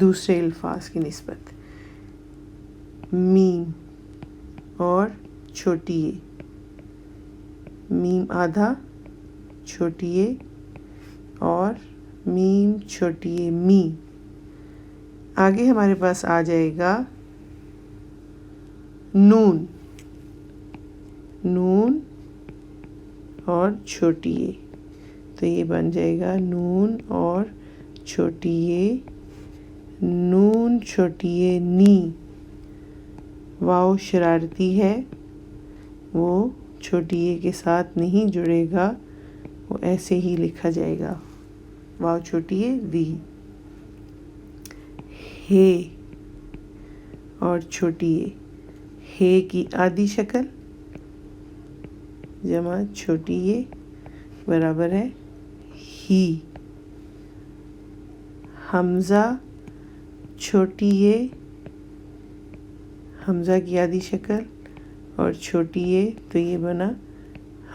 دوسرے الفاظ کی نسبت. میم اور چھوٹی اے، میم آدھا چھوٹی اے اور میم چھوٹی اے می. آگے ہمارے پاس آ جائے گا نون، نون اور چھوٹی اے، تو یہ بن جائے گا نون اور چھوٹی اے، نون چھوٹی اے نی. واو شرارتی ہے، وہ چھوٹی اے کے ساتھ نہیں جڑے گا، وہ ایسے ہی لکھا جائے گا، واو چھوٹی اے وی. ہے اور چھوٹی اے، ہے کی آدھی شکل جمع چھوٹی اے برابر ہے ہی. حمزہ چھوٹی اے، حمزہ کی آدھی شکل اور چھوٹی اے، تو یہ بنا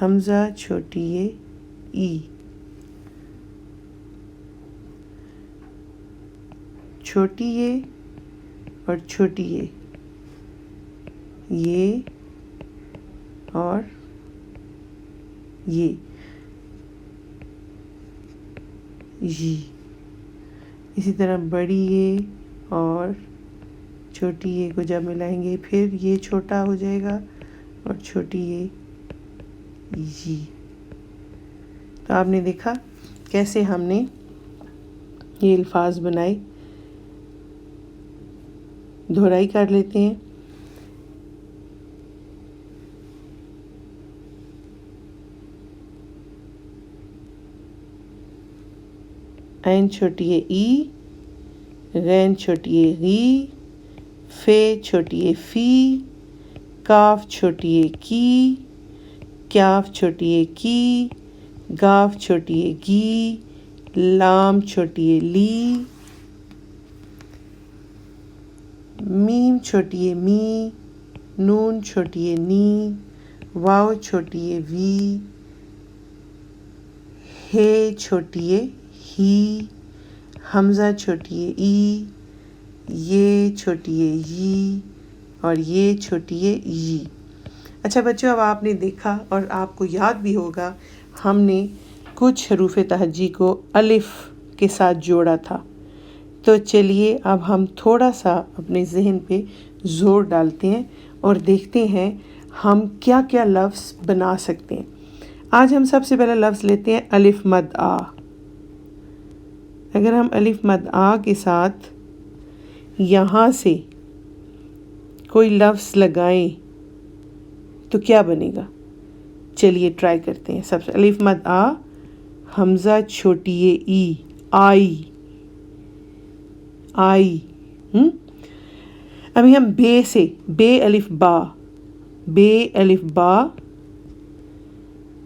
حمزہ چھوٹی اے ای. چھوٹی اے اور چھوٹی اے، یہ اور یہ، جی. اسی طرح بڑی اے اور چھوٹی اے کو جب ملائیں گے پھر یہ چھوٹا ہو جائے گا اور چھوٹی اے جی. تو آپ نے دیکھا کیسے ہم نے یہ الفاظ بنائے. دہرائی کر لیتے ہیں. عین چھوٹی ہے ای، غین چھوٹی ہے غی، فے چھوٹی ہے فی، کاف چھوٹی ہے کی، کیاف چھوٹی ہے کی، گاف چھوٹی ہے گی، لام چھوٹی ہے لی، میم چھوٹی ہے می، نون چھوٹی ہے نی، واو چھوٹی ہے وی، ہے چھوٹی ہے ہی، حمزہ چھوٹی ہے ای، یہ چھوٹی ہے ی اور یہ چھوٹی ہے ی. اچھا بچوں، اب آپ نے دیکھا اور آپ کو یاد بھی ہوگا ہم نے کچھ حروف تہجی کو الف کے ساتھ جوڑا تھا. تو چلیے اب ہم تھوڑا سا اپنے ذہن پہ زور ڈالتے ہیں اور دیکھتے ہیں ہم کیا کیا لفظ بنا سکتے ہیں. آج ہم سب سے پہلا لفظ لیتے ہیں الف مد آ. اگر ہم الف مد آ کے ساتھ یہاں سے کوئی لفظ لگائیں تو کیا بنے گا؟ چلیے ٹرائی کرتے ہیں. سب سے الف مد آ، حمزہ چھوٹی اے ای، آئی، آئی. ابھی ہم بے سے، بے الف با، بے الف با،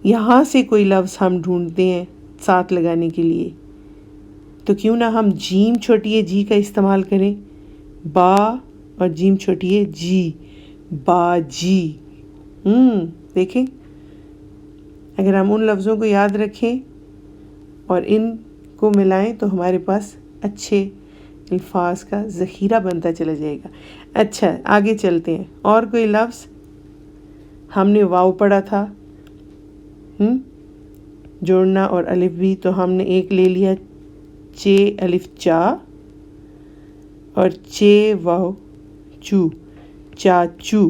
یہاں سے کوئی لفظ ہم ڈھونڈتے ہیں ساتھ لگانے کے لیے، تو کیوں نہ ہم جیم چھوٹی ہے جی کا استعمال کریں. با اور جیم چھوٹی ہے جی، با جی. دیکھیں اگر ہم ان لفظوں کو یاد رکھیں اور ان کو ملائیں تو ہمارے پاس اچھے الفاظ کا ذخیرہ بنتا چلا جائے گا. اچھا آگے چلتے ہیں. اور کوئی لفظ؟ ہم نے واو پڑھا تھا جوڑنا اور الف بھی، تو ہم نے ایک لے لیا چے الف چا اور چے واو چو، چاچو.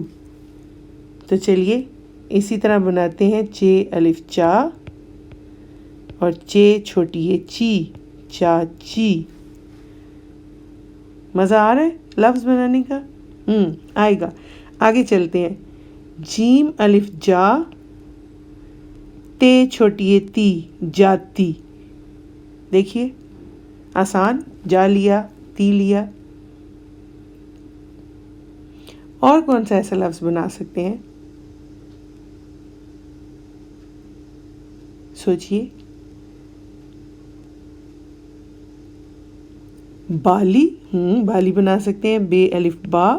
تو چلیے اسی طرح بناتے ہیں چے الف چا اور چے چھوٹی ہے چی، چاچی. مزہ آ رہا ہے لفظ بنانے کا؟ آئے گا. آگے چلتے ہیں. جیم الف جا، تے چھوٹی ہے تی، جاتی. دیکھیے آسان، جا لیا، تی لیا. اور کون سا ایسا لفظ بنا سکتے ہیں؟ سوچئے. بالی، بالی بنا سکتے ہیں. بے الف با،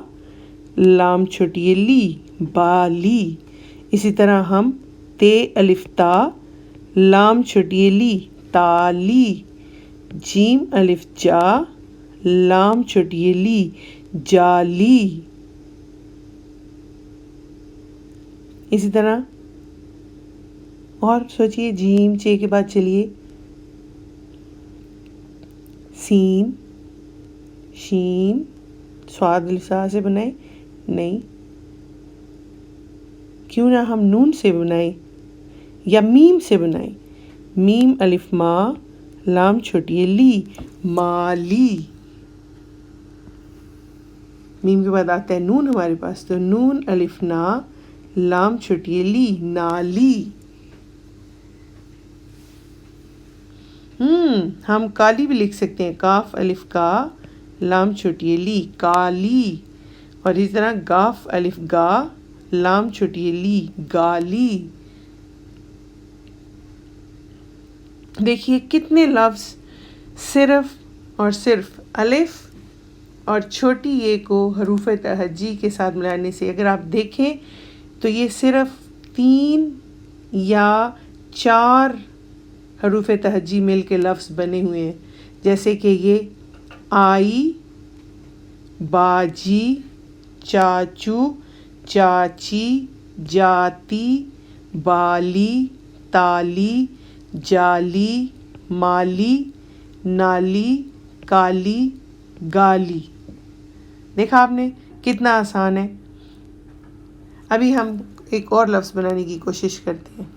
لام چھوٹی ہے لی، بالی. اسی طرح ہم تے الف تا، لام چھوٹی ہے لی، تالی. جیم الف جا، لام چھوٹی لی جالی. اسی طرح اور سوچئے جیم چے کے بعد چلیے سین شین سواد لسا سے بنائیں نہیں کیوں نہ ہم نون سے بنائیں یا میم سے بنائیں میم الف ما لام چھوٹی لی مالی. میم کے بعد آتا ہے نون ہمارے پاس تو نون الف نا لام چھوٹی لی نالی. ہم کالی بھی لکھ سکتے ہیں کاف الف کا لام چھوٹی لی کالی. اور اسی طرح گاف الف گا لام چھوٹی لی گالی. دیکھیے کتنے لفظ صرف اور صرف الف اور چھوٹی یہ کو حروف تہجی کے ساتھ ملانے سے اگر آپ دیکھیں تو یہ صرف 3 یا 4 حروف تہجی مل کے لفظ بنے ہوئے ہیں. جیسے کہ یہ آئی باجی چاچو چاچی جاتی بالی تالی جالی مالی نالی کالی گالی. دیکھا آپ نے کتنا آسان ہے. ابھی ہم ایک اور لفظ بنانے کی کوشش کرتے ہیں.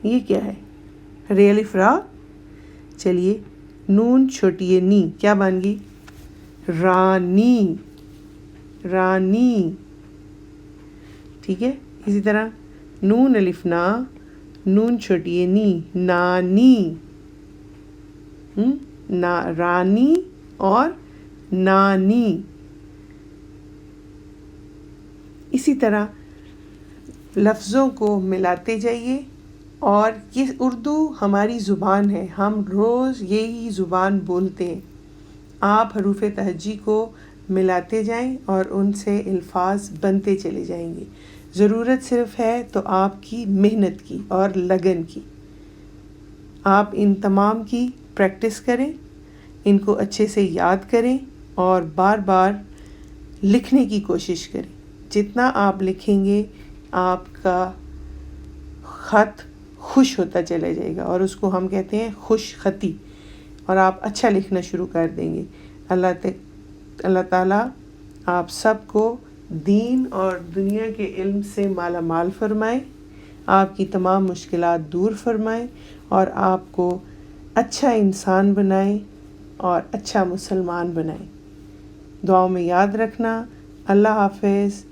یہ کیا ہے ری الف را. چلیے نون چھوٹی نی کیا بن گئی رانی رانی. ٹھیک ہے. اسی طرح نون الف نا نون چھوٹی نی نانی رانی اور نانی. اسی طرح لفظوں کو ملاتے جائیے. اور یہ اردو ہماری زبان ہے ہم روز یہی زبان بولتے ہیں. آپ حروف تہجی کو ملاتے جائیں اور ان سے الفاظ بنتے چلے جائیں گے. ضرورت صرف ہے تو آپ کی محنت کی اور لگن کی. آپ ان تمام کی پریکٹس کریں ان کو اچھے سے یاد کریں اور بار بار لکھنے کی کوشش کریں. جتنا آپ لکھیں گے آپ کا خط خوش ہوتا چلا جائے گا اور اس کو ہم کہتے ہیں خوش خطی. اور آپ اچھا لکھنا شروع کر دیں گے. اللہ تعالیٰ آپ سب کو دین اور دنیا کے علم سے مالا مال فرمائے. آپ کی تمام مشکلات دور فرمائے اور آپ کو اچھا انسان بنائے اور اچھا مسلمان بنائے. دعاؤں میں یاد رکھنا. اللہ حافظ.